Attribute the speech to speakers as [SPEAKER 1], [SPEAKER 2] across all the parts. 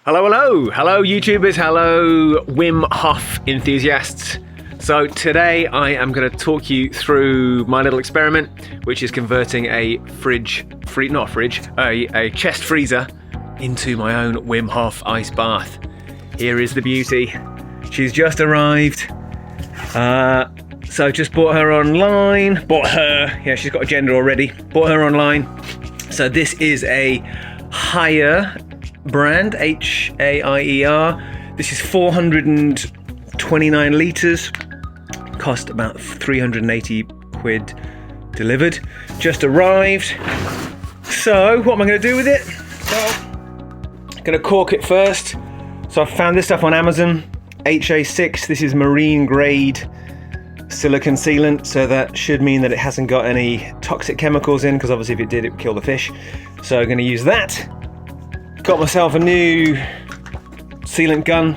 [SPEAKER 1] Hello YouTubers, hello Wim Hof enthusiasts. So today I am going to talk you through my little experiment, which is converting a a chest freezer into my own Wim Hof ice bath. Here is the beauty. She's just arrived. So just bought her online. She's got a gender already. Bought her online. So this is a Haier brand, H-A-I-E-R. This is 429 litres. Cost about 380 quid delivered. Just arrived. So what am I going to do with it? Well, I'm going to cork it first. So I found this stuff on Amazon. HA6. This is marine grade silicone sealant, so that should mean that it hasn't got any toxic chemicals in, because obviously if it did, it would kill the fish. So I'm going to use that. Got myself a new sealant gun,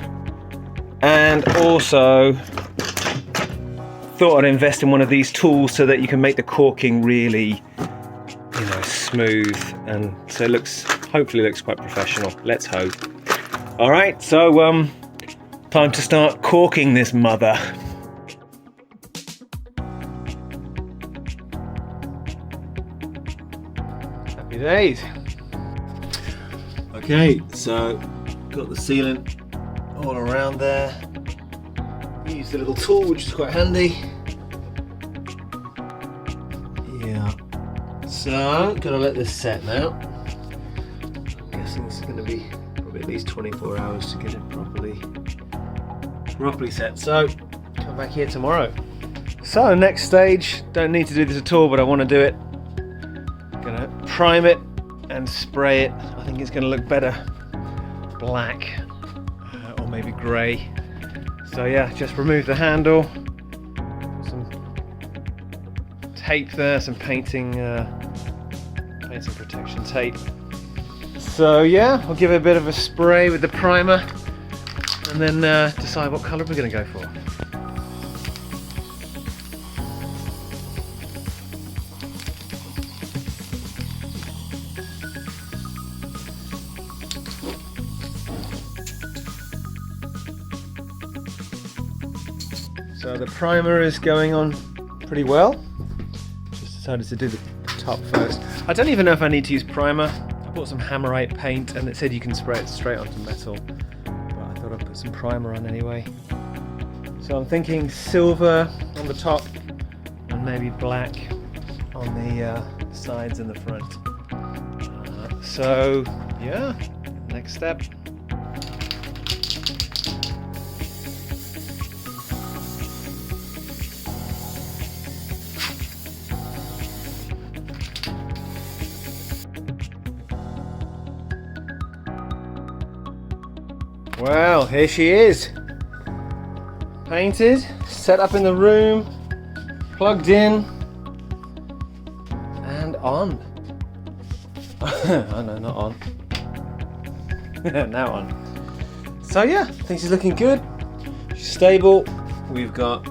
[SPEAKER 1] and also thought I'd invest in one of these tools so that you can make the corking really, smooth, and so it hopefully looks quite professional. Let's hope. All right, so time to start corking this mother. Happy days. Okay, so got the sealant all around there. Use the little tool, which is quite handy. Yeah. So, gonna let this set now. I'm guessing this is gonna be probably at least 24 hours to get it properly set. So, come back here tomorrow. So, next stage, don't need to do this at all, but I want to do it. Gonna prime it and spray it. I think it's going to look better black or maybe grey. So yeah, just remove the handle, some tape there, some painting protection tape. So yeah, I'll give it a bit of a spray with the primer and then decide what colour we're going to go for. So the primer is going on pretty well. Just decided to do the top first. I don't even know if I need to use primer. I bought some Hammerite paint and it said you can spray it straight onto metal, but I thought I'd put some primer on anyway. So I'm thinking silver on the top and maybe black on the sides and the front. So yeah, next step. Well, here she is. Painted, set up in the room, plugged in, and on. Oh no, not on. Now on. So yeah, I think she's looking good. She's stable. We've got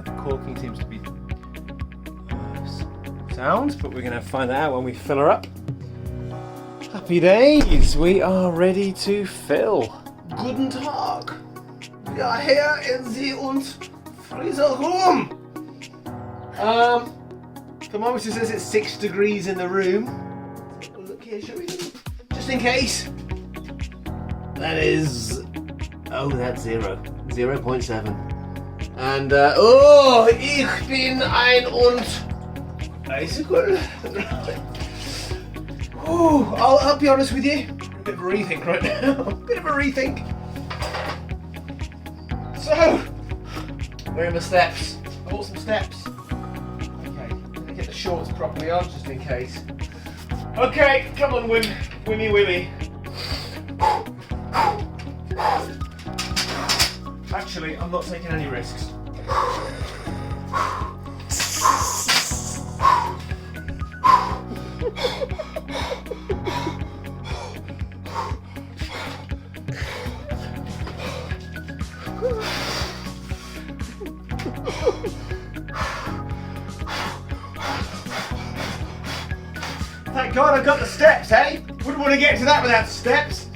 [SPEAKER 1] the corking seems to be sound, but we're going to find that out when we fill her up. Happy days, we are ready to fill. Guten Tag, we are here in the freezer room. Thermometer says it's 6 degrees in the room. Look here, shall we? Just in case. That is, that's 0.7. And ich bin ein icicle. I'll be honest with you, a bit of a rethink right now. So, where are my steps? I bought some steps. Okay, let me get the shorts properly on, just in case. Okay, come on, Wimmy. Actually, I'm not taking any risks. Thank God I got the steps, hey? Wouldn't want to get to that without steps.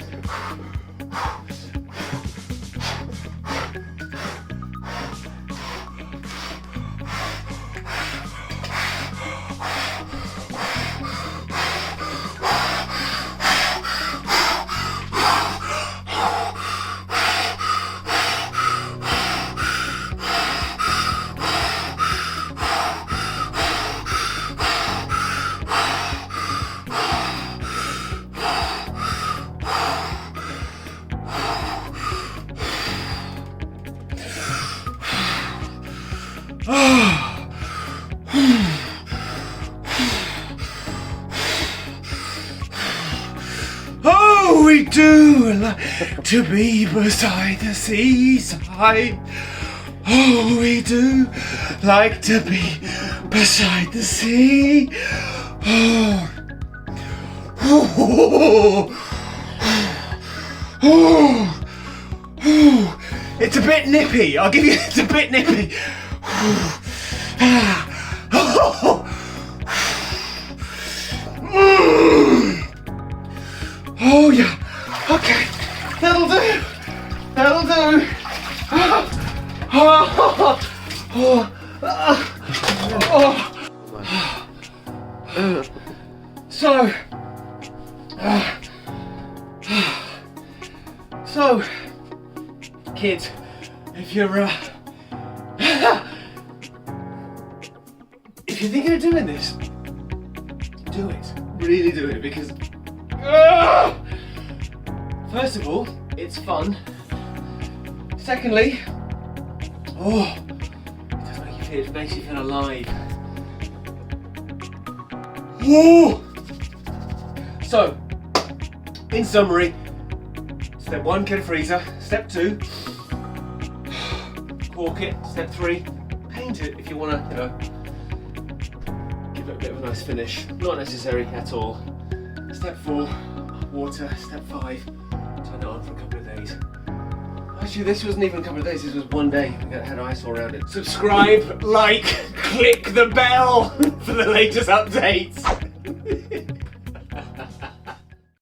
[SPEAKER 1] Oh, we do like to be beside the seaside. Oh, we do like to be beside the sea. Oh. Oh. Oh. Oh. It's a bit nippy. I'll give you. It's a bit nippy. Oh. Oh yeah. Okay. That'll do. That'll do. So, kids, if you're thinking of doing this, do it. Really do it, because first of all, it's fun. Secondly, it makes you feel alive. Whoa! So, in summary, step 1, get a freezer. Step 2, cork it. Step 3, paint it if you want to, give it a bit of a nice finish. Not necessary at all. Step 4, water. Step 5, turn it on for a couple of days. Actually, this wasn't even a couple of days, this was one day. We had ice all around it. Subscribe, like, click the bell for the latest updates.